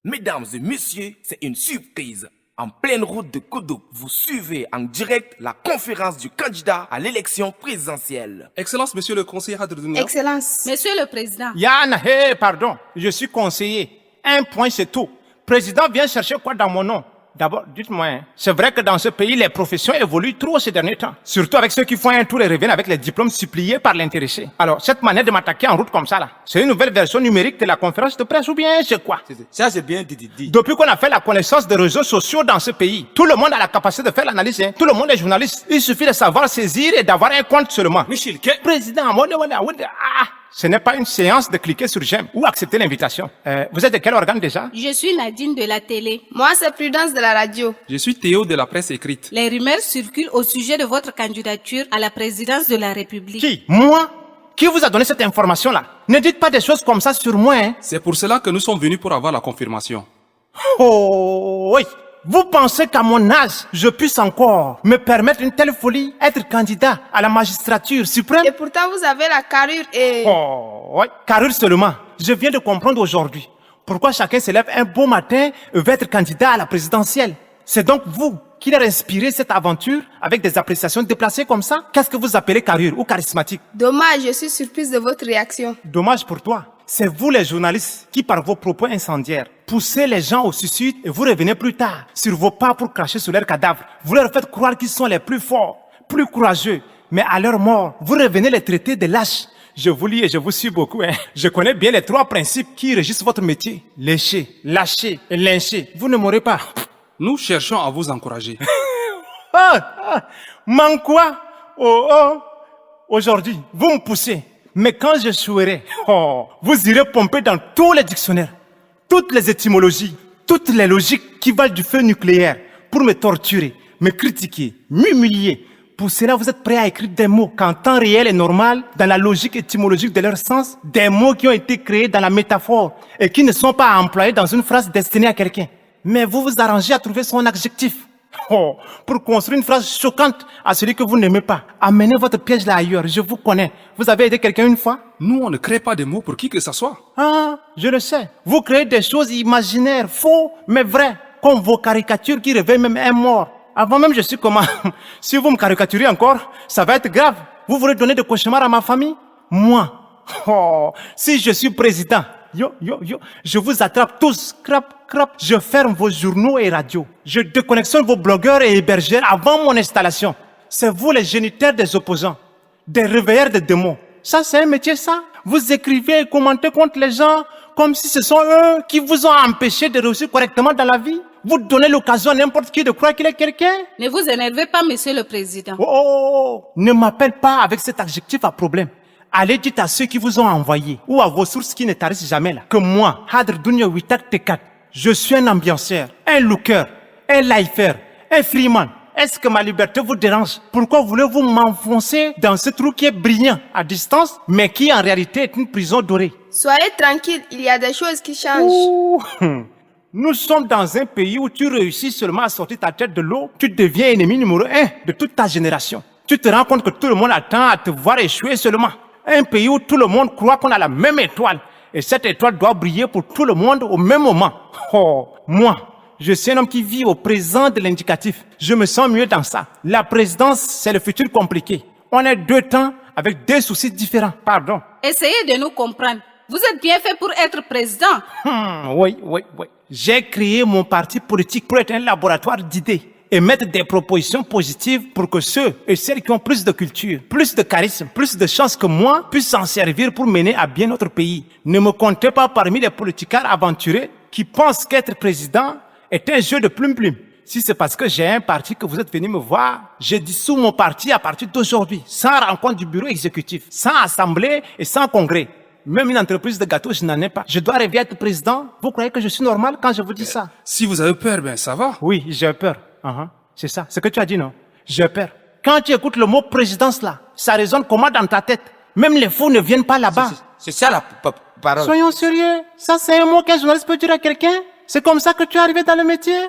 Mesdames et messieurs, c'est une surprise. En pleine route de Koudou, vous suivez en direct la conférence du candidat à l'élection présidentielle. Excellence, monsieur le conseiller Hadroudounia. Excellence. Monsieur le Président. Yann, pardon, je suis conseiller. Un point, c'est tout. Président vient chercher quoi dans mon nom? D'abord, dites-moi, c'est vrai que dans ce pays, les professions évoluent trop ces derniers temps. Surtout avec ceux qui font un tour et reviennent avec les diplômes suppliés par l'intéressé. Alors, cette manière de m'attaquer en route comme ça, là, c'est une nouvelle version numérique de la conférence de presse ou bien c'est quoi? Ça, c'est bien dit. Depuis qu'on a fait la connaissance des réseaux sociaux dans ce pays, tout le monde a la capacité de faire l'analyse. Tout le monde est journaliste. Il suffit de savoir saisir et d'avoir un compte seulement. Michel, Président, ce n'est pas une séance de cliquer sur j'aime ou accepter l'invitation. Vous êtes de quel organe déjà? Je suis Nadine de la télé. Moi, c'est Prudence de la radio. Je suis Théo de la presse écrite. Les rumeurs circulent au sujet de votre candidature à la présidence de la République. Qui? Moi? Qui vous a donné cette information-là? Ne dites pas des choses comme ça sur moi, hein. C'est pour cela que nous sommes venus pour avoir la confirmation. Oh, oui. Vous pensez qu'à mon âge, je puisse encore me permettre une telle folie, être candidat à la magistrature suprême? Et pourtant, vous avez la carrure et... Oh, oui. Carrure seulement. Je viens de comprendre aujourd'hui pourquoi chacun se lève un beau matin et veut être candidat à la présidentielle. C'est donc vous qui leur inspirez cette aventure avec des appréciations déplacées comme ça? Qu'est-ce que vous appelez carrure ou charismatique? Dommage, je suis surprise de votre réaction. Dommage pour toi. C'est vous les journalistes qui, par vos propos incendiaires, poussez les gens au suicide et vous revenez plus tard sur vos pas pour cracher sur leurs cadavres. Vous leur faites croire qu'ils sont les plus forts, plus courageux. Mais à leur mort, vous revenez les traiter de lâches. Je vous lis et je vous suis beaucoup, hein. Je connais bien les 3 principes qui régissent votre métier. Lécher, lâcher et lyncher. Vous ne mourrez pas. Nous cherchons à vous encourager. Man quoi? Aujourd'hui, vous me poussez. Mais quand je jouerai, vous irez pomper dans tous les dictionnaires, toutes les étymologies, toutes les logiques qui valent du feu nucléaire pour me torturer, me critiquer, m'humilier. Pour cela, vous êtes prêts à écrire des mots qu'en temps réel et normal, dans la logique étymologique de leur sens, des mots qui ont été créés dans la métaphore et qui ne sont pas employés dans une phrase destinée à quelqu'un. Mais vous vous arrangez à trouver son adjectif. Pour construire une phrase choquante à celui que vous n'aimez pas. Amenez votre piège là ailleurs, je vous connais. Vous avez aidé quelqu'un une fois? Nous, on ne crée pas des mots pour qui que ce soit. Ah, je le sais. Vous créez des choses imaginaires, faux, mais vraies, comme vos caricatures qui réveillent même un mort. Avant même, je suis comment? Si vous me caricaturez encore, ça va être grave. Vous voulez donner des cauchemars à ma famille? Moi, si je suis président, je vous attrape tous, crap. Je ferme vos journaux et radios. Je déconnectionne vos blogueurs et hébergeurs avant mon installation. C'est vous les géniteurs des opposants, des réveilleurs de démons. Ça, c'est un métier, ça? Vous écrivez et commentez contre les gens comme si ce sont eux qui vous ont empêché de réussir correctement dans la vie. Vous donnez l'occasion à n'importe qui de croire qu'il est quelqu'un. Ne vous énervez pas, monsieur le Président. Ne m'appelle pas avec cet adjectif à problème. Allez dites à ceux qui vous ont envoyé ou à vos sources qui ne tarissent jamais là que moi, Hadroudounia Witak Tekat, je suis un ambianceur, un looker, un lifer, un freeman. Est-ce que ma liberté vous dérange? Pourquoi voulez-vous m'enfoncer dans ce trou qui est brillant à distance, mais qui en réalité est une prison dorée? Soyez tranquille, il y a des choses qui changent. Nous sommes dans un pays où tu réussis seulement à sortir ta tête de l'eau, tu deviens ennemi numéro 1 de toute ta génération. Tu te rends compte que tout le monde attend à te voir échouer seulement. Un pays où tout le monde croit qu'on a la même étoile. Et cette étoile doit briller pour tout le monde au même moment. Moi, je suis un homme qui vit au présent de l'indicatif. Je me sens mieux dans ça. La présidence, c'est le futur compliqué. On est 2 temps avec 2 soucis différents. Pardon. Essayez de nous comprendre. Vous êtes bien fait pour être président. Oui. J'ai créé mon parti politique pour être un laboratoire d'idées et mettre des propositions positives pour que ceux et celles qui ont plus de culture, plus de charisme, plus de chance que moi puissent s'en servir pour mener à bien notre pays. Ne me comptez pas parmi les politiciens aventurés qui pensent qu'être président est un jeu de plume-plume. Si c'est parce que j'ai un parti que vous êtes venu me voir, je dissous mon parti à partir d'aujourd'hui, sans rencontre du bureau exécutif, sans assemblée et sans congrès. Même une entreprise de gâteaux, je n'en ai pas. Je dois rêver à être président. Vous croyez que je suis normal quand je vous dis ça? Si vous avez peur, ça va. Oui, j'ai peur. C'est ça, c'est ce que tu as dit, non? J'ai peur. Quand tu écoutes le mot présidence là, ça résonne comment dans ta tête? Même les fous ne viennent pas là-bas. C'est ça la parole. Soyons sérieux. Ça, c'est un mot qu'un journaliste peut dire à quelqu'un? C'est comme ça que tu es arrivé dans le métier?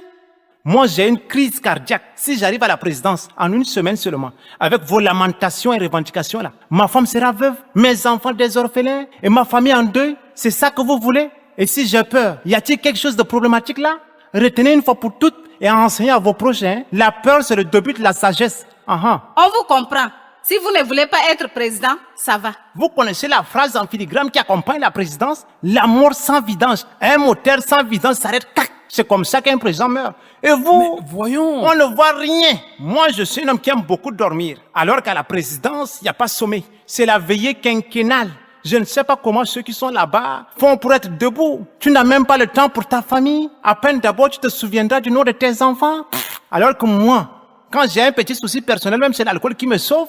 Moi, j'ai une crise cardiaque si j'arrive à la présidence en 1 semaine seulement, avec vos lamentations et revendications là. Ma femme sera veuve, mes enfants des orphelins et ma famille en deuil. C'est ça que vous voulez? Et si j'ai peur, y a-t-il quelque chose de problématique là? Retenez une fois pour toutes et enseignez à vos prochains. La peur, c'est le début de la sagesse. On vous comprend. Si vous ne voulez pas être président, ça va. Vous connaissez la phrase en filigrane qui accompagne la présidence? La mort sans vidange. Un moteur sans vidange s'arrête. Tac. C'est comme ça qu'un président meurt. Et vous? Mais voyons. On ne voit rien. Moi, je suis un homme qui aime beaucoup dormir. Alors qu'à la présidence, il n'y a pas sommeil. C'est la veillée quinquennale. Je ne sais pas comment ceux qui sont là-bas font pour être debout. Tu n'as même pas le temps pour ta famille. À peine d'abord, tu te souviendras du nom de tes enfants. Alors que moi, quand j'ai un petit souci personnel, même c'est l'alcool qui me sauve.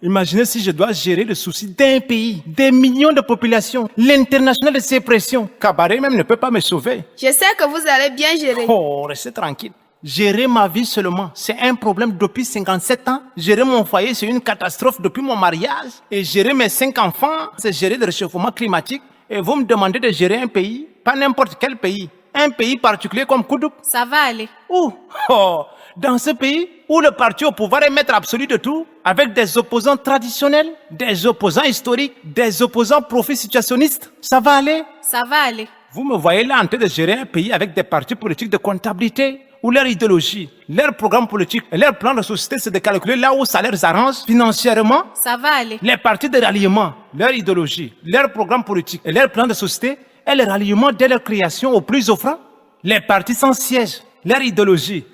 Imaginez si je dois gérer le souci d'un pays, des millions de populations, l'international de ses pressions. Cabaret même ne peut pas me sauver. Je sais que vous allez bien gérer. Oh, restez tranquille. Gérer ma vie seulement, c'est un problème depuis 57 ans. Gérer mon foyer, c'est une catastrophe depuis mon mariage. Et gérer mes 5 enfants, c'est gérer le réchauffement climatique. Et vous me demandez de gérer un pays, pas n'importe quel pays. Un pays particulier comme Koudouk. Ça va aller. Où? Oh, dans ce pays où le parti au pouvoir est maître absolu de tout, avec des opposants traditionnels, des opposants historiques, des opposants profits situationnistes. Ça va aller? Ça va aller. Vous me voyez là en train de gérer un pays avec des partis politiques de comptabilité, où leur idéologie, leur programme politique et leur plan de société, c'est de calculer là où ça leur arrange financièrement. Ça va aller. Les partis de ralliement, leur idéologie, leur programme politique et leur plan de société est le ralliement dès leur création au plus offrant. Les partis sans siège, leur idéologie,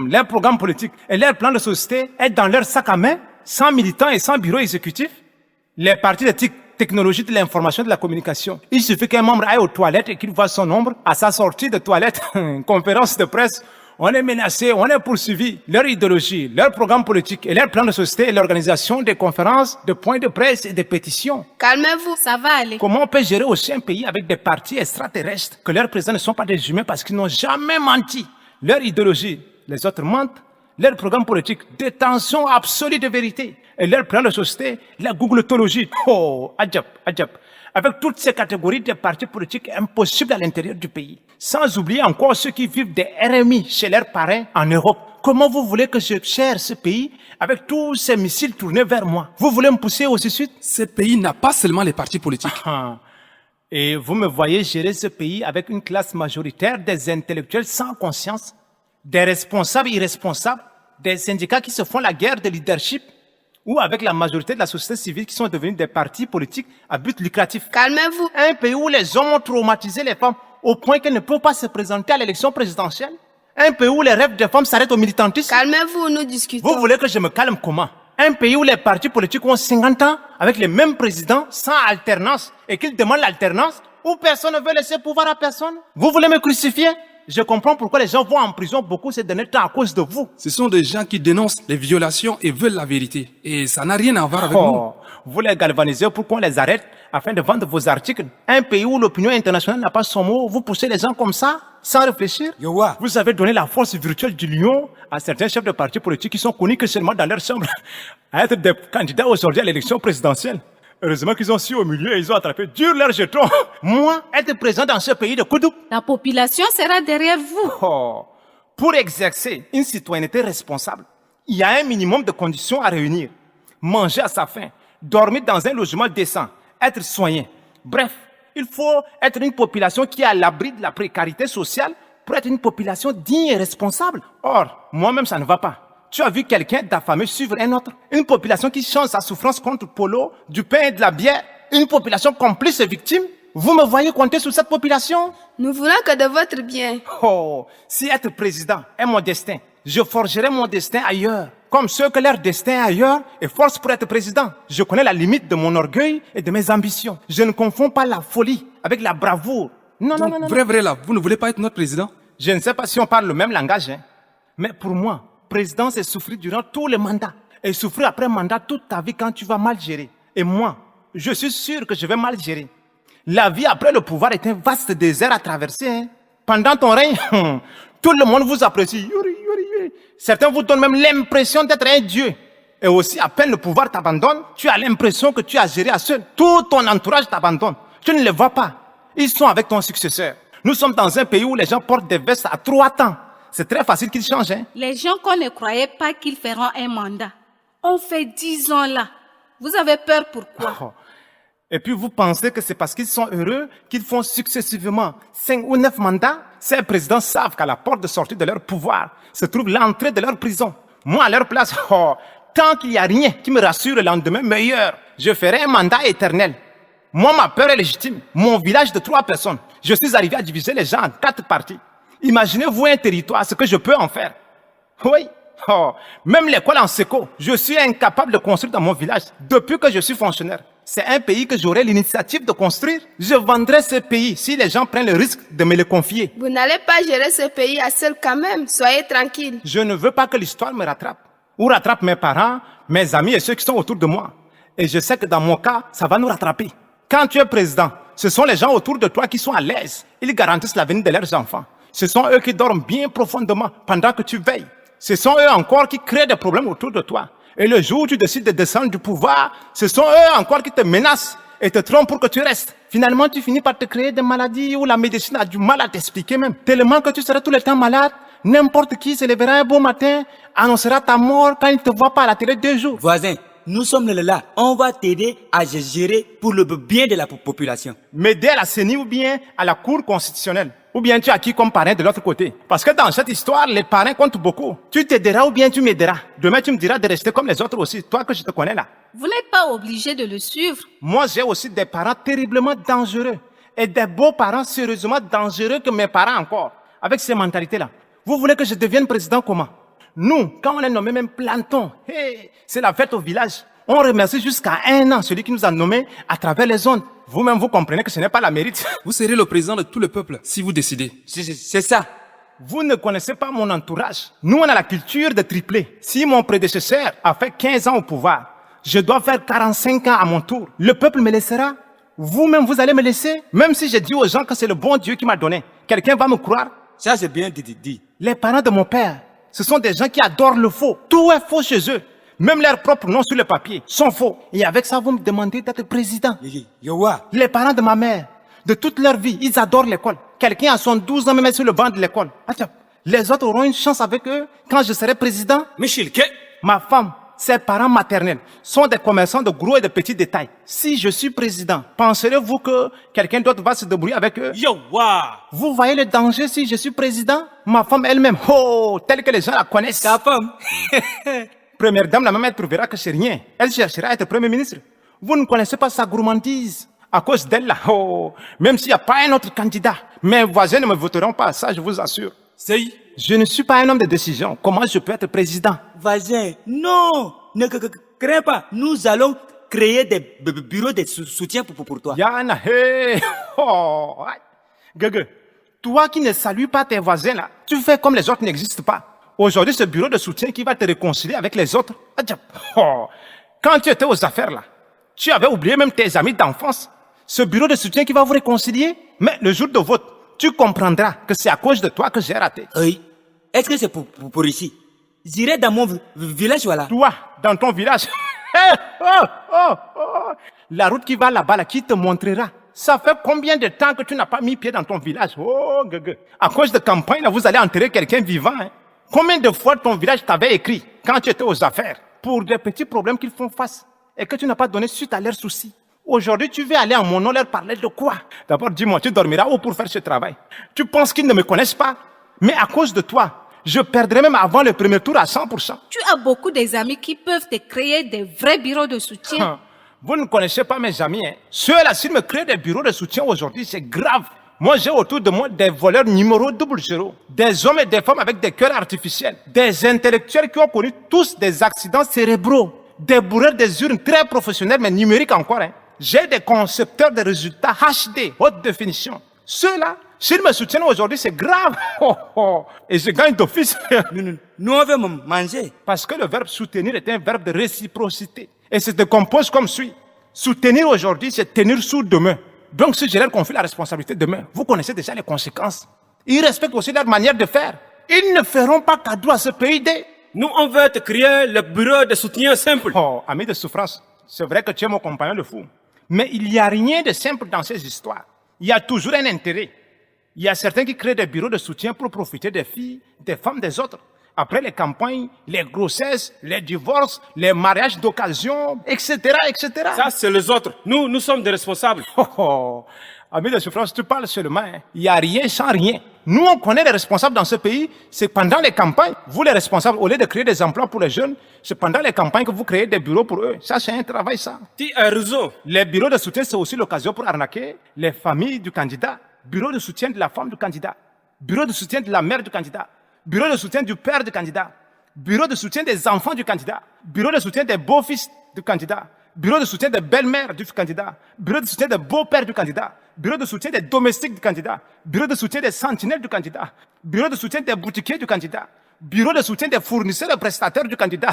leur programme politique et leur plan de société est dans leur sac à main, sans militants et sans bureau exécutif. Les partis de technologie de l'information et de la communication. Il suffit qu'un membre aille aux toilettes et qu'il voit son nombre à sa sortie de toilette, conférence de presse. On est menacé, on est poursuivi. Leur idéologie, leur programme politique et leur plan de société et l'organisation des conférences, de points de presse et des pétitions. Calmez-vous. Ça va aller. Comment on peut gérer aussi un pays avec des partis extraterrestres que leurs présidents ne sont pas des humains parce qu'ils n'ont jamais menti? Leur idéologie, les autres mentent. Leur programme politique, détention absolue de vérité. Et leur plan de société, la googletologie. Oh, adjab, adjab. Avec toutes ces catégories de partis politiques impossibles à l'intérieur du pays. Sans oublier encore ceux qui vivent des RMI chez leurs parents en Europe. Comment vous voulez que je gère ce pays avec tous ces missiles tournés vers moi? Vous voulez me pousser aussi suite? Ce pays n'a pas seulement les partis politiques. Et vous me voyez gérer ce pays avec une classe majoritaire des intellectuels sans conscience, des responsables irresponsables, des syndicats qui se font la guerre de leadership, ou avec la majorité de la société civile qui sont devenus des partis politiques à but lucratif. Calmez-vous. Un pays où les hommes ont traumatisé les femmes au point qu'elles ne peuvent pas se présenter à l'élection présidentielle. Un pays où les rêves des femmes s'arrêtent au militantisme. Calmez-vous, nous discutons. Vous voulez que je me calme comment? Un pays où les partis politiques ont 50 ans avec les mêmes présidents sans alternance et qu'ils demandent l'alternance, où personne ne veut laisser pouvoir à personne. Vous voulez me crucifier? Je comprends pourquoi les gens vont en prison beaucoup ces derniers temps à cause de vous. Ce sont des gens qui dénoncent les violations et veulent la vérité. Et ça n'a rien à voir avec nous. Vous les galvanisez pour qu'on les arrête afin de vendre vos articles. Un pays où l'opinion internationale n'a pas son mot, vous poussez les gens comme ça, sans réfléchir. Yowa. Vous avez donné la force virtuelle du lion à certains chefs de partis politiques qui sont connus que seulement dans leur chambre à être des candidats aujourd'hui à l'élection présidentielle. Heureusement qu'ils ont su au milieu et ils ont attrapé dur leurs jetons. Moi, être présent dans ce pays de Koudouk. La population sera derrière vous. Pour exercer une citoyenneté responsable, il y a un minimum de conditions à réunir. Manger à sa faim, dormir dans un logement décent, être soigné. Bref, il faut être une population qui est à l'abri de la précarité sociale pour être une population digne et responsable. Or, moi-même, ça ne va pas. Tu as vu quelqu'un d'affamé suivre un autre? Une population qui change sa souffrance contre polo, du pain et de la bière? Une population complice et victime? Vous me voyez compter sur cette population? Nous voulons que de votre bien. Si être président est mon destin, je forgerai mon destin ailleurs. Comme ceux que leur destin est ailleurs et force pour être président. Je connais la limite de mon orgueil et de mes ambitions. Je ne confonds pas la folie avec la bravoure. Non. Vrai là, vous ne voulez pas être notre président? Je ne sais pas si on parle le même langage, mais pour moi, président, c'est souffrir durant tous les mandats. Et souffrir après mandat toute ta vie quand tu vas mal gérer. Et moi, je suis sûr que je vais mal gérer. La vie après le pouvoir est un vaste désert à traverser. Pendant ton règne, tout le monde vous apprécie. Certains vous donnent même l'impression d'être un dieu. Et aussi, à peine le pouvoir t'abandonne, tu as l'impression que tu as géré à seul. Tout ton entourage t'abandonne. Tu ne les vois pas. Ils sont avec ton successeur. Nous sommes dans un pays où les gens portent des vestes à 3 temps. C'est très facile qu'ils changent. Les gens qu'on ne croyait pas qu'ils feront un mandat. On fait 10 ans là. Vous avez peur pourquoi? Et puis vous pensez que c'est parce qu'ils sont heureux qu'ils font successivement 5 ou 9 mandats? Ces présidents savent qu'à la porte de sortie de leur pouvoir se trouve l'entrée de leur prison. Moi, à leur place, tant qu'il n'y a rien qui me rassure le lendemain meilleur, je ferai un mandat éternel. Moi, ma peur est légitime. Mon village de 3 personnes, je suis arrivé à diviser les gens en 4 parties. Imaginez-vous un territoire, ce que je peux en faire. Oui. Même l'école en séco, je suis incapable de construire dans mon village depuis que je suis fonctionnaire. C'est un pays que j'aurais l'initiative de construire. Je vendrais ce pays si les gens prennent le risque de me le confier. Vous n'allez pas gérer ce pays à seul quand même. Soyez tranquille. Je ne veux pas que l'histoire me rattrape. Ou rattrape mes parents, mes amis et ceux qui sont autour de moi. Et je sais que dans mon cas, ça va nous rattraper. Quand tu es président, ce sont les gens autour de toi qui sont à l'aise. Ils garantissent l'avenir de leurs enfants. Ce sont eux qui dorment bien profondément pendant que tu veilles. Ce sont eux encore qui créent des problèmes autour de toi. Et le jour où tu décides de descendre du pouvoir, ce sont eux encore qui te menacent et te trompent pour que tu restes. Finalement, tu finis par te créer des maladies où la médecine a du mal à t'expliquer même. Tellement que tu seras tout le temps malade. N'importe qui se lèvera un beau matin, annoncera ta mort quand il ne te voit pas à la télé 2 jours. Voisin, nous sommes là. On va t'aider à gérer pour le bien de la population. M'aider à la CENI ou bien à la Cour constitutionnelle. Ou bien tu as qui comme parrain de l'autre côté. Parce que dans cette histoire, les parrains comptent beaucoup. Tu t'aideras ou bien tu m'aideras. Demain, tu me diras de rester comme les autres aussi. Toi que je te connais là. Vous n'êtes pas obligé de le suivre. Moi, j'ai aussi des parents terriblement dangereux. Et des beaux-parents sérieusement dangereux que mes parents encore. Avec ces mentalités-là. Vous voulez que je devienne président comment? Nous, quand on est nommé même planton, c'est la fête au village. On remercie jusqu'à 1 an celui qui nous a nommés à travers les ondes. Vous-même, vous comprenez que ce n'est pas la mérite. Vous serez le président de tout le peuple si vous décidez. C'est ça. Vous ne connaissez pas mon entourage. Nous, on a la culture de tripler. Si mon prédécesseur a fait 15 ans au pouvoir, je dois faire 45 ans à mon tour. Le peuple me laissera. Vous-même, vous allez me laisser. Même si j'ai dit aux gens que c'est le bon Dieu qui m'a donné. Quelqu'un va me croire. Ça, c'est bien dit. Les parents de mon père, ce sont des gens qui adorent le faux. Tout est faux chez eux. Même leurs propres noms sur le papier sont faux. Et avec ça, vous me demandez d'être président. Les parents de ma mère, de toute leur vie, ils adorent l'école. Quelqu'un à 12 ans me met sur le banc de l'école. Attends, les autres auront une chance avec eux quand je serai président. Michel, Ma femme, ses parents maternels sont des commerçants de gros et de petits détails. Si je suis président, penserez-vous que quelqu'un d'autre va se débrouiller avec eux? Vous voyez le danger si je suis président? Ma femme elle-même, telle que les gens la connaissent. Ta femme. Première dame, la même, elle trouvera que c'est rien. Elle cherchera à être premier ministre. Vous ne connaissez pas sa gourmandise. À cause d'elle, là, même s'il n'y a pas un autre candidat, mes voisins ne me voteront pas, ça je vous assure. Je ne suis pas un homme de décision. Comment je peux être président? Voisin, non, ne crains pas. Nous allons créer des bureaux de soutien pour toi. Yana, Guegue, toi qui ne salues pas tes voisins là, tu fais comme les autres n'existent pas. Aujourd'hui, ce bureau de soutien qui va te réconcilier avec les autres. Quand tu étais aux affaires là, tu avais oublié même tes amis d'enfance. Ce bureau de soutien qui va vous réconcilier, mais le jour de vote, tu comprendras que c'est à cause de toi que j'ai raté. Oui. Est-ce que c'est pour ici? J'irai dans mon village, voilà. Toi, dans ton village. La route qui va là-bas, là, qui te montrera. Ça fait combien de temps que tu n'as pas mis pied dans ton village? À cause de campagne, là, vous allez enterrer quelqu'un vivant. Hein? Combien de fois ton village t'avait écrit quand tu étais aux affaires pour des petits problèmes qu'ils font face et que tu n'as pas donné suite à leurs soucis? Aujourd'hui, tu veux aller en mon nom leur parler de quoi? D'abord, dis-moi, tu dormiras où pour faire ce travail? Tu penses qu'ils ne me connaissent pas? Mais à cause de toi, je perdrai même avant le premier tour à 100%. Tu as beaucoup des amis qui peuvent te créer des vrais bureaux de soutien. Vous ne connaissez pas mes amis. Hein? Ceux-là, s'ils me créent des bureaux de soutien aujourd'hui, c'est grave. Moi, j'ai autour de moi des voleurs numéro 00, des hommes et des femmes avec des cœurs artificiels, des intellectuels qui ont connu tous des accidents cérébraux, des bourreurs des urnes très professionnels, mais numériques encore. Hein. J'ai des concepteurs de résultats HD, haute définition. Ceux-là, s'ils me soutiennent aujourd'hui, c'est grave. Et je gagne d'office. Nous, on veut manger. Parce que le verbe soutenir est un verbe de réciprocité. Et se décompose comme suit. Soutenir aujourd'hui, c'est tenir sous demain. Donc, si je leur confie la responsabilité demain, vous connaissez déjà les conséquences. Ils respectent aussi leur manière de faire. Ils ne feront pas cadeau à ce pays des... Nous, on veut te créer le bureau de soutien simple. Ami de souffrance, c'est vrai que tu es mon compagnon de fou. Mais il n'y a rien de simple dans ces histoires. Il y a toujours un intérêt. Il y a certains qui créent des bureaux de soutien pour profiter des filles, des femmes des autres. Après les campagnes, les grossesses, les divorces, les mariages d'occasion, etc., etc. Ça, c'est les autres. Nous sommes des responsables. Oh, oh. Ami de souffrance, tu parles seulement. Hein. Il n'y a rien sans rien. Nous, on connaît les responsables dans ce pays. C'est pendant les campagnes, vous les responsables, au lieu de créer des emplois pour les jeunes, c'est pendant les campagnes que vous créez des bureaux pour eux. Ça, c'est un travail, ça. Tu as raison. Les bureaux de soutien, c'est aussi l'occasion pour arnaquer les familles du candidat. Bureau de soutien de la femme du candidat. Bureau de soutien de la mère du candidat. Bureau de soutien du père du candidat. Bureau de soutien des enfants du candidat. Bureau de soutien des beaux-fils du candidat. Bureau de soutien des belles-mères du candidat. Bureau de soutien des beaux-pères du candidat. Bureau de soutien des domestiques du candidat. Bureau de soutien des sentinelles du candidat. Bureau de soutien des boutiquiers du candidat. Bureau de soutien des fournisseurs et prestataires du candidat.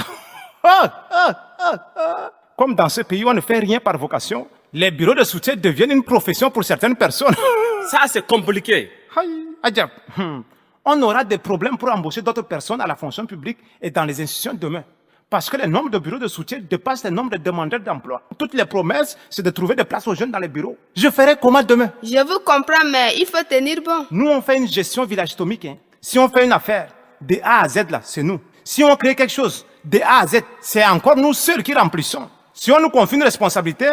Comme dans ce pays, on ne fait rien par vocation, les bureaux de soutien deviennent une profession pour certaines personnes. Ça, c'est compliqué. Adjab. On aura des problèmes pour embaucher d'autres personnes à la fonction publique et dans les institutions demain. Parce que le nombre de bureaux de soutien dépasse le nombre de demandeurs d'emploi. Toutes les promesses, c'est de trouver des places aux jeunes dans les bureaux. Je ferai comment demain? Je vous comprends, mais il faut tenir bon. Nous, on fait une gestion village atomique. Hein. Si on fait une affaire, de A à Z, là, c'est nous. Si on crée quelque chose, de A à Z, c'est encore nous seuls qui remplissons. Si on nous confie une responsabilité,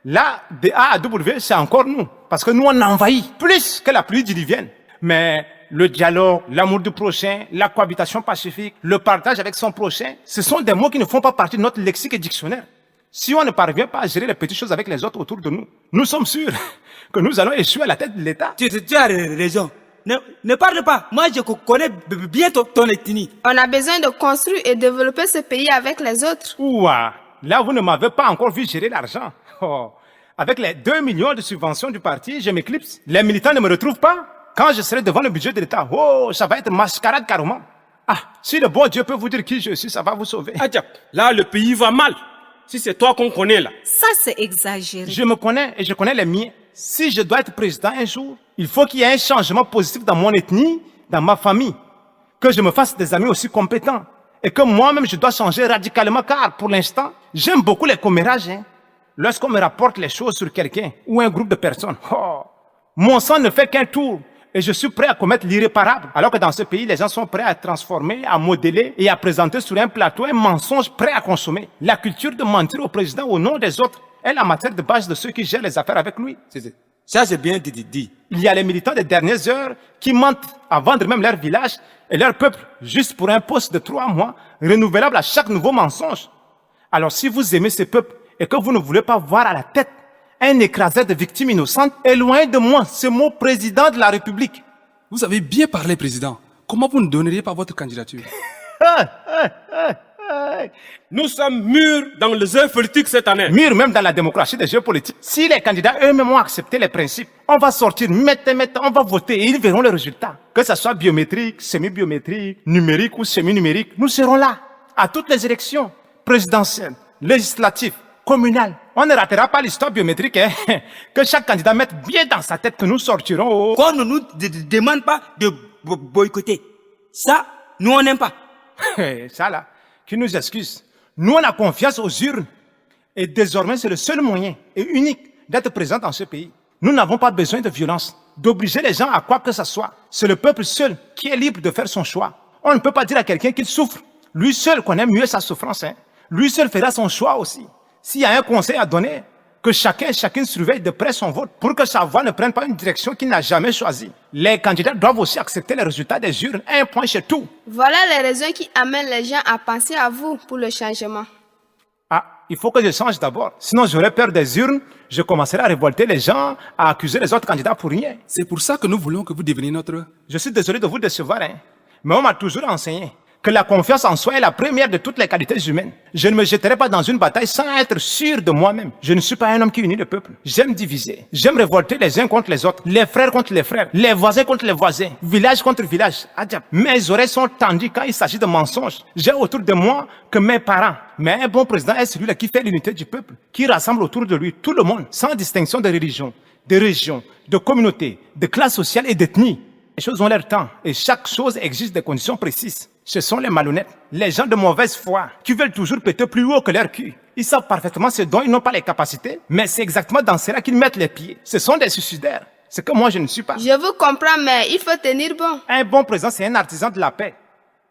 là, de A à W, c'est encore nous. Parce que nous, on envahit plus que la pluie diluvienne. Mais le dialogue, l'amour du prochain, la cohabitation pacifique, le partage avec son prochain, ce sont des mots qui ne font pas partie de notre lexique et dictionnaire. Si on ne parvient pas à gérer les petites choses avec les autres autour de nous, nous sommes sûrs que nous allons échouer à la tête de l'État. Tu as raison. Ne parle pas. Moi, je connais bien ton ethnie. On a besoin de construire et développer ce pays avec les autres. Ouah, là, vous ne m'avez pas encore vu gérer l'argent. Oh. Avec les 2 millions de subventions du parti, je m'éclipse. Les militants ne me retrouvent pas. Quand je serai devant le budget de l'État, oh, ça va être mascarade carrément. Ah, si le bon Dieu peut vous dire qui je suis, ça va vous sauver. Adjab, là, le pays va mal. Si c'est toi qu'on connaît, là. Ça, c'est exagéré. Je me connais et je connais les miens. Si je dois être président un jour, il faut qu'il y ait un changement positif dans mon ethnie, dans ma famille. Que je me fasse des amis aussi compétents. Et que moi-même, je dois changer radicalement, car pour l'instant, j'aime beaucoup les commérages. Hein. Lorsqu'on me rapporte les choses sur quelqu'un ou un groupe de personnes, oh, mon sang ne fait qu'un tour. Et je suis prêt à commettre l'irréparable. Alors que dans ce pays, les gens sont prêts à transformer, à modeler et à présenter sur un plateau un mensonge prêt à consommer. La culture de mentir au président au nom des autres est la matière de base de ceux qui gèrent les affaires avec lui. Ça, c'est bien dit. Il y a les militants des dernières heures qui mentent à vendre même leur village et leur peuple juste pour un poste de 3 mois, renouvelable à chaque nouveau mensonge. Alors si vous aimez ce peuple et que vous ne voulez pas voir à la tête un écraseur de victimes innocentes, éloignez de moi ce mot président de la République. Vous avez bien parlé, président. Comment vous ne donneriez pas votre candidature? Nous sommes mûrs dans les œufs politiques cette année. Mûrs même dans la démocratie des jeux politiques. Si les candidats eux-mêmes ont accepté les principes, on va sortir, on va voter et ils verront le résultat. Que ce soit biométrique, semi-biométrique, numérique ou semi-numérique, nous serons là à toutes les élections présidentielles, législatives, communales. On ne ratera pas l'histoire biométrique, hein. Que chaque candidat mette bien dans sa tête que nous sortirons. Qu'on ne nous demande pas de boycotter. Ça, nous, on n'aime pas. Ça là, qui nous excuse. Nous, on a confiance aux urnes. Et désormais, c'est le seul moyen et unique d'être présent dans ce pays. Nous n'avons pas besoin de violence, d'obliger les gens à quoi que ce soit. C'est le peuple seul qui est libre de faire son choix. On ne peut pas dire à quelqu'un qu'il souffre. Lui seul connaît mieux sa souffrance, hein. Lui seul fera son choix aussi. S'il y a un conseil à donner, que chacune surveille de près son vote pour que sa voix ne prenne pas une direction qu'il n'a jamais choisie. Les candidats doivent aussi accepter les résultats des urnes, un point chez tout. Voilà les raisons qui amènent les gens à penser à vous pour le changement. Ah, il faut que je change d'abord. Sinon, j'aurais peur des urnes, je commencerai à révolter les gens, à accuser les autres candidats pour rien. C'est pour ça que nous voulons que vous deveniez notre... Je suis désolé de vous décevoir, hein, mais on m'a toujours enseigné que la confiance en soi est la première de toutes les qualités humaines. Je ne me jetterai pas dans une bataille sans être sûr de moi-même. Je ne suis pas un homme qui unit le peuple. J'aime diviser. J'aime révolter les uns contre les autres, les frères contre les frères, les voisins contre les voisins, village contre village. Adjab. Mes oreilles sont tendues quand il s'agit de mensonges. J'ai autour de moi que mes parents. Mais un bon président est celui-là qui fait l'unité du peuple, qui rassemble autour de lui tout le monde, sans distinction de religion, de région, de communauté, de classe sociale et d'ethnie. Les choses ont leur temps et chaque chose exige des conditions précises. Ce sont les malhonnêtes, les gens de mauvaise foi, qui veulent toujours péter plus haut que leur cul. Ils savent parfaitement ce dont ils n'ont pas les capacités, mais c'est exactement dans cela qu'ils mettent les pieds. Ce sont des suicidaires. C'est que moi je ne suis pas. Je vous comprends, mais il faut tenir bon. Un bon président, c'est un artisan de la paix.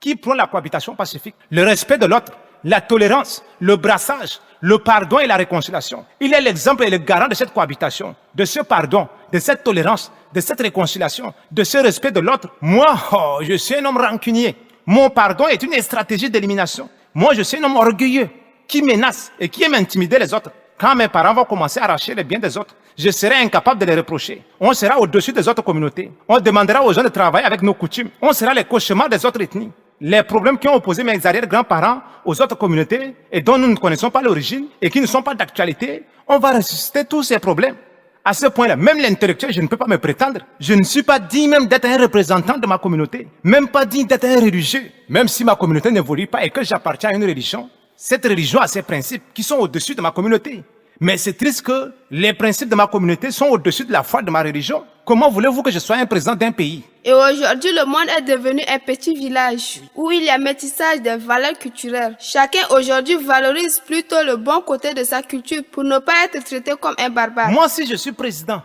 qui prône la cohabitation pacifique, le respect de l'autre, la tolérance, le brassage, le pardon et la réconciliation. Il est l'exemple et le garant de cette cohabitation, de ce pardon, de cette tolérance, de cette réconciliation, de ce respect de l'autre. Moi, je suis un homme rancunier. Mon pardon est une stratégie d'élimination. Moi, je suis un homme orgueilleux, qui menace et qui aime intimider les autres. Quand mes parents vont commencer à arracher les biens des autres, je serai incapable de les reprocher. On sera au-dessus des autres communautés. On demandera aux gens de travailler avec nos coutumes. On sera les cauchemars des autres ethnies. Les problèmes qui ont opposé mes arrière-grands-parents aux autres communautés et dont nous ne connaissons pas l'origine et qui ne sont pas d'actualité, on va ressusciter tous ces problèmes. À ce point-là, même l'intellectuel, je ne peux pas me prétendre. Je ne suis pas digne même d'être un représentant de ma communauté. Même pas digne d'être un religieux. Même si ma communauté n'évolue pas et que j'appartiens à une religion, cette religion a ses principes qui sont au-dessus de ma communauté. Mais c'est triste que les principes de ma communauté sont au-dessus de la foi de ma religion. Comment voulez-vous que je sois un président d'un pays? Et aujourd'hui, le monde est devenu un petit village où il y a métissage des valeurs culturelles. Chacun aujourd'hui valorise plutôt le bon côté de sa culture pour ne pas être traité comme un barbare. Moi, si je suis président,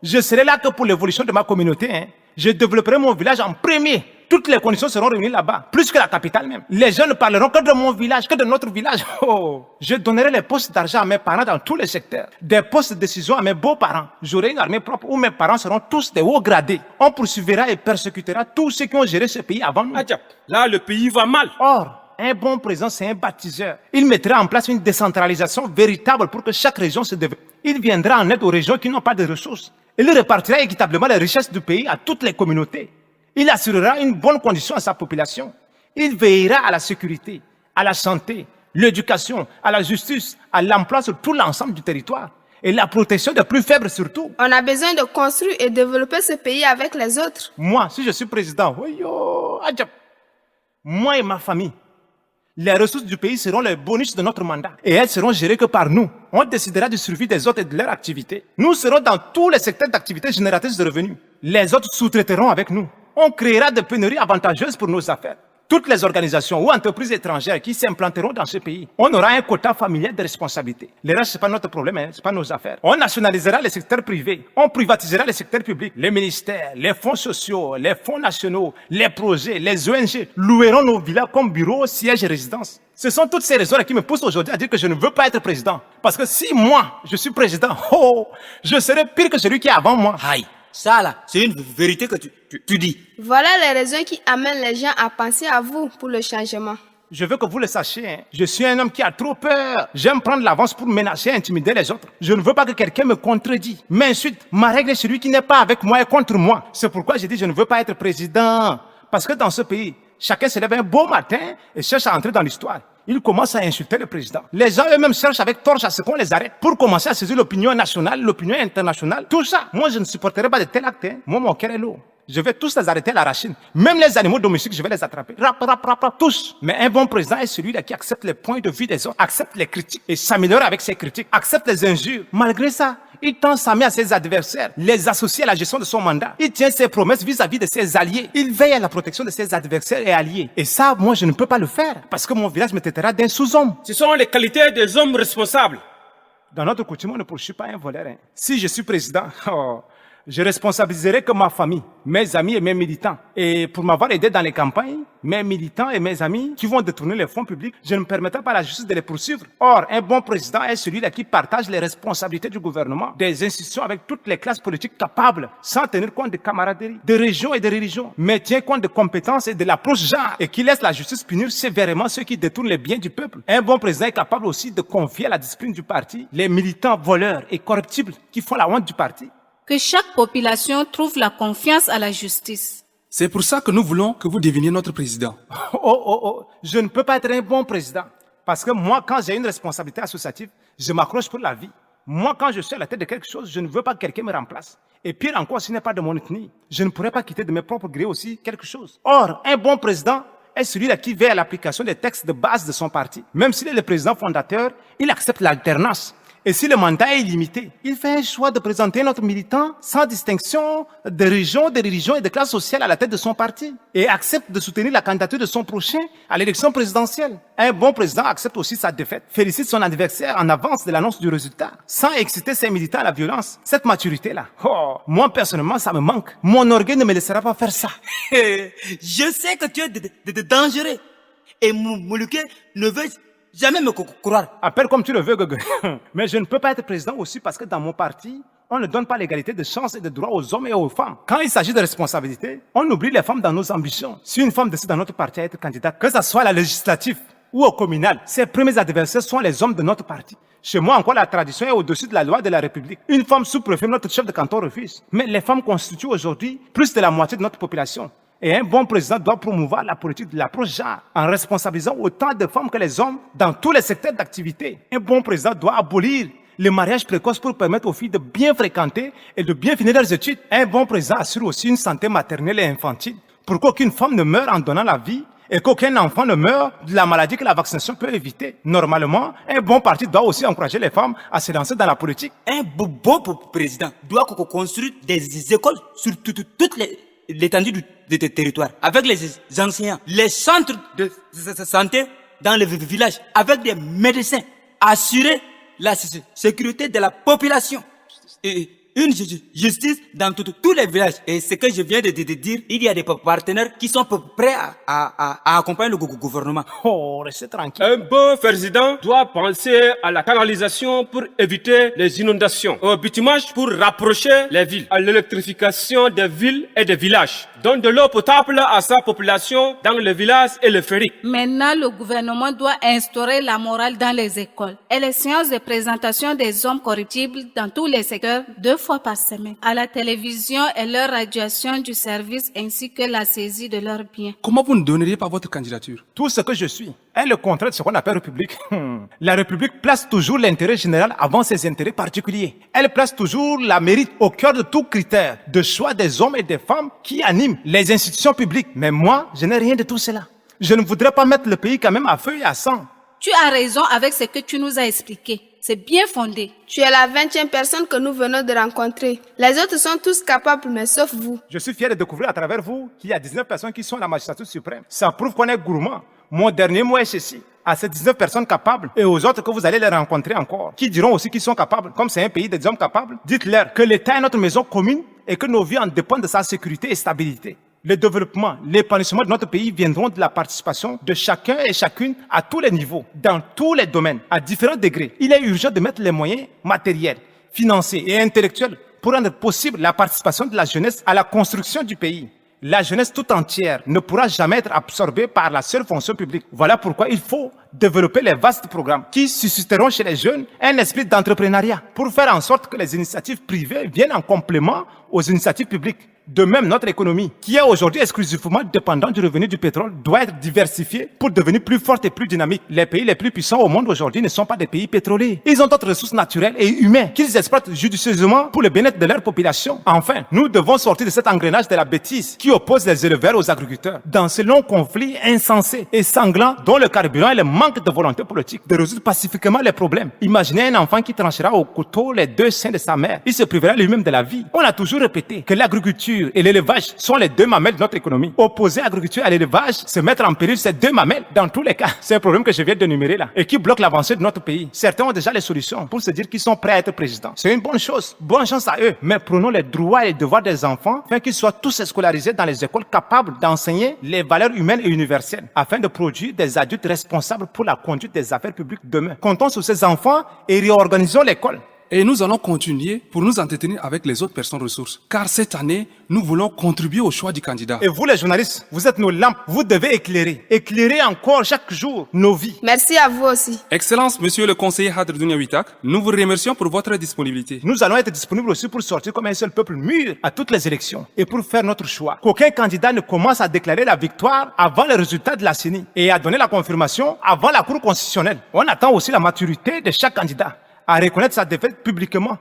je serai là que pour l'évolution de ma communauté. Je développerai mon village en premier. Toutes les conditions seront réunies là-bas, plus que la capitale même. Les gens ne parleront que de mon village, que de notre village. Je donnerai les postes d'argent à mes parents dans tous les secteurs. Des postes de décision à mes beaux-parents. J'aurai une armée propre où mes parents seront tous des hauts gradés. On poursuivra et persécutera tous ceux qui ont géré ce pays avant nous. Adjab, là, le pays va mal. Or, un bon président, c'est un baptiseur. Il mettra en place une décentralisation véritable pour que chaque région se développe. Il viendra en aide aux régions qui n'ont pas de ressources. Il répartira équitablement les richesses du pays à toutes les communautés. Il assurera une bonne condition à sa population. Il veillera à la sécurité, à la santé, l'éducation, à la justice, à l'emploi sur tout l'ensemble du territoire et la protection des plus faibles surtout. On a besoin de construire et développer ce pays avec les autres. Moi, si je suis président, moi et ma famille, les ressources du pays seront les bonus de notre mandat et elles seront gérées que par nous. On décidera du survie des autres et de leur activité. Nous serons dans tous les secteurs d'activité génératrices de revenus. Les autres sous-traiteront avec nous. On créera des pénuries avantageuses pour nos affaires. Toutes les organisations ou entreprises étrangères qui s'implanteront dans ce pays, on aura un quota familial de responsabilité. Le reste, c'est pas notre problème, c'est pas nos affaires. On nationalisera les secteurs privés, on privatisera les secteurs publics. Les ministères, les fonds sociaux, les fonds nationaux, les projets, les ONG loueront nos villas comme bureaux, sièges et résidences. Ce sont toutes ces raisons qui me poussent aujourd'hui à dire que je ne veux pas être président. Parce que si moi, je suis président, je serai pire que celui qui est avant moi. Aïe, ça là, c'est une vérité que tu dis. Voilà les raisons qui amènent les gens à penser à vous pour le changement. Je veux que vous le sachiez, je suis un homme qui a trop peur. J'aime prendre l'avance pour menacer et intimider les autres. Je ne veux pas que quelqu'un me contredise, m'insulte. Ma règle est celui qui n'est pas avec moi et contre moi. C'est pourquoi j'ai dit je ne veux pas être président. Parce que dans ce pays, chacun se lève un beau matin et cherche à entrer dans l'histoire. Il commence à insulter le président. Les gens eux-mêmes cherchent avec torche à ce qu'on les arrête pour commencer à saisir l'opinion nationale, l'opinion internationale. Tout ça, moi je ne supporterai pas de tel acte. Moi mon cœur est lourd. Je vais tous les arrêter à la racine. Même les animaux domestiques, je vais les attraper. Rap, tous. Mais un bon président est celui-là qui accepte les points de vue des autres, accepte les critiques et s'améliore avec ses critiques, accepte les injures. Malgré ça, il tend sa main à ses adversaires, les associe à la gestion de son mandat. Il tient ses promesses vis-à-vis de ses alliés. Il veille à la protection de ses adversaires et alliés. Et ça, moi, je ne peux pas le faire parce que mon village me traitera d'un sous-homme. Ce sont les qualités des hommes responsables. Dans notre coutume, on ne poursuit pas un voleur. Si je suis président, je responsabiliserai que ma famille, mes amis et mes militants. Et pour m'avoir aidé dans les campagnes, mes militants et mes amis qui vont détourner les fonds publics, je ne permettrai pas à la justice de les poursuivre. Or, un bon président est celui-là qui partage les responsabilités du gouvernement, des institutions avec toutes les classes politiques capables, sans tenir compte de camaraderie, de régions et de religions, mais tient compte de compétences et de l'approche genre, et qui laisse la justice punir sévèrement ceux qui détournent les biens du peuple. Un bon président est capable aussi de confier à la discipline du parti les militants voleurs et corruptibles qui font la honte du parti. Que chaque population trouve la confiance à la justice. C'est pour ça que nous voulons que vous deveniez notre président. Je ne peux pas être un bon président. Parce que moi, quand j'ai une responsabilité associative, je m'accroche pour la vie. Moi, quand je suis à la tête de quelque chose, je ne veux pas que quelqu'un me remplace. Et pire encore, s'il n'est pas de mon ethnie, je ne pourrais pas quitter de mes propres grés aussi quelque chose. Or, un bon président est celui-là qui veille à l'application des textes de base de son parti. Même s'il est le président fondateur, il accepte l'alternance. Et si le mandat est illimité, il fait un choix de présenter notre militant sans distinction de région, de religion et de classe sociale à la tête de son parti et accepte de soutenir la candidature de son prochain à l'élection présidentielle. Un bon président accepte aussi sa défaite, félicite son adversaire en avance de l'annonce du résultat, sans exciter ses militants à la violence. Cette maturité-là, moi personnellement, ça me manque. Mon orgueil ne me laissera pas faire ça. Je sais que tu es dangereux. Et Moluke ne veut jamais me croire. Appelle comme tu le veux, Gogo. Mais je ne peux pas être président aussi parce que dans mon parti, on ne donne pas l'égalité de chance et de droits aux hommes et aux femmes. Quand il s'agit de responsabilité, on oublie les femmes dans nos ambitions. Si une femme décide dans notre parti à être candidate, que ce soit à la législative ou au communal, ses premiers adversaires sont les hommes de notre parti. Chez moi, encore, la tradition est au-dessus de la loi de la République. Une femme sous-préfet, notre chef de canton refuse. Mais les femmes constituent aujourd'hui plus de la moitié de notre population. Et un bon président doit promouvoir la politique de l'approche genre en responsabilisant autant de femmes que les hommes dans tous les secteurs d'activité. Un bon président doit abolir le mariage précoce pour permettre aux filles de bien fréquenter et de bien finir leurs études. Un bon président assure aussi une santé maternelle et infantile pour qu'aucune femme ne meure en donnant la vie et qu'aucun enfant ne meure de la maladie que la vaccination peut éviter. Normalement, un bon parti doit aussi encourager les femmes à se lancer dans la politique. Un bon président doit construire des écoles sur toutes l'étendue du territoire, avec les enseignants, les centres de santé dans les villages, avec des médecins, assurer la sécurité de la population. Et une justice dans tous les villages. Et ce que je viens de dire, il y a des partenaires qui sont prêts à accompagner le gouvernement. Restez tranquille. Un bon président doit penser à la canalisation pour éviter les inondations, au bitumage pour rapprocher les villes, à l'électrification des villes et des villages, donne de l'eau potable à sa population dans les villages et les ferries. Maintenant, le gouvernement doit instaurer la morale dans les écoles et les séances de présentation des hommes corruptibles dans tous les secteurs 2 fois par semaine, à la télévision et leur radiation du service ainsi que la saisie de leurs biens. Comment vous ne donneriez pas votre candidature? Tout ce que je suis est le contraire de ce qu'on appelle République. La République place toujours l'intérêt général avant ses intérêts particuliers. Elle place toujours la mérite au cœur de tout critère de choix des hommes et des femmes qui animent les institutions publiques. Mais moi, je n'ai rien de tout cela. Je ne voudrais pas mettre le pays quand même à feu et à sang. Tu as raison avec ce que tu nous as expliqué. C'est bien fondé. Tu es la 20e personne que nous venons de rencontrer. Les autres sont tous capables, mais sauf vous. Je suis fier de découvrir à travers vous qu'il y a 19 personnes qui sont à la magistrature suprême. Ça prouve qu'on est gourmand. Mon dernier mot est ceci. À ces 19 personnes capables et aux autres que vous allez les rencontrer encore, qui diront aussi qu'ils sont capables, comme c'est un pays des hommes capables, dites-leur que l'État est notre maison commune et que nos vies en dépendent de sa sécurité et stabilité. Le développement, l'épanouissement de notre pays viendront de la participation de chacun et chacune à tous les niveaux, dans tous les domaines, à différents degrés. Il est urgent de mettre les moyens matériels, financiers et intellectuels pour rendre possible la participation de la jeunesse à la construction du pays. La jeunesse tout entière ne pourra jamais être absorbée par la seule fonction publique. Voilà pourquoi il faut développer les vastes programmes qui susciteront chez les jeunes un esprit d'entrepreneuriat pour faire en sorte que les initiatives privées viennent en complément aux initiatives publiques. De même, notre économie, qui est aujourd'hui exclusivement dépendante du revenu du pétrole, doit être diversifiée pour devenir plus forte et plus dynamique. Les pays les plus puissants au monde aujourd'hui ne sont pas des pays pétroliers. Ils ont d'autres ressources naturelles et humaines qu'ils exploitent judicieusement pour le bien-être de leur population. Enfin, nous devons sortir de cet engrenage de la bêtise qui oppose les éleveurs aux agriculteurs. Dans ce long conflit insensé et sanglant dont le carburant est le manque de volonté politique de résoudre pacifiquement les problèmes. Imaginez un enfant qui tranchera au couteau les 2 seins de sa mère. Il se privera lui-même de la vie. On a toujours répété que l'agriculture et l'élevage sont les 2 mamelles de notre économie. Opposer l'agriculture à l'élevage, c'est mettre en péril ces 2 mamelles dans tous les cas. C'est un problème que je viens d'énumérer là et qui bloque l'avancée de notre pays. Certains ont déjà les solutions pour se dire qu'ils sont prêts à être présidents. C'est une bonne chose. Bonne chance à eux. Mais prenons les droits et les devoirs des enfants afin qu'ils soient tous scolarisés dans les écoles capables d'enseigner les valeurs humaines et universelles afin de produire des adultes responsables pour la conduite des affaires publiques demain. Comptons sur ces enfants et réorganisons l'école. Et nous allons continuer pour nous entretenir avec les autres personnes ressources. Car cette année, nous voulons contribuer au choix du candidat. Et vous les journalistes, vous êtes nos lampes. Vous devez éclairer. Éclairer encore chaque jour nos vies. Merci à vous aussi. Excellence, monsieur le conseiller Hadr Witak, nous vous remercions pour votre disponibilité. Nous allons être disponibles aussi pour sortir comme un seul peuple mûr à toutes les élections et pour faire notre choix. Qu'aucun candidat ne commence à déclarer la victoire avant le résultat de la CENI et à donner la confirmation avant la Cour constitutionnelle. On attend aussi la maturité de chaque candidat à reconnaître sa défaite publiquement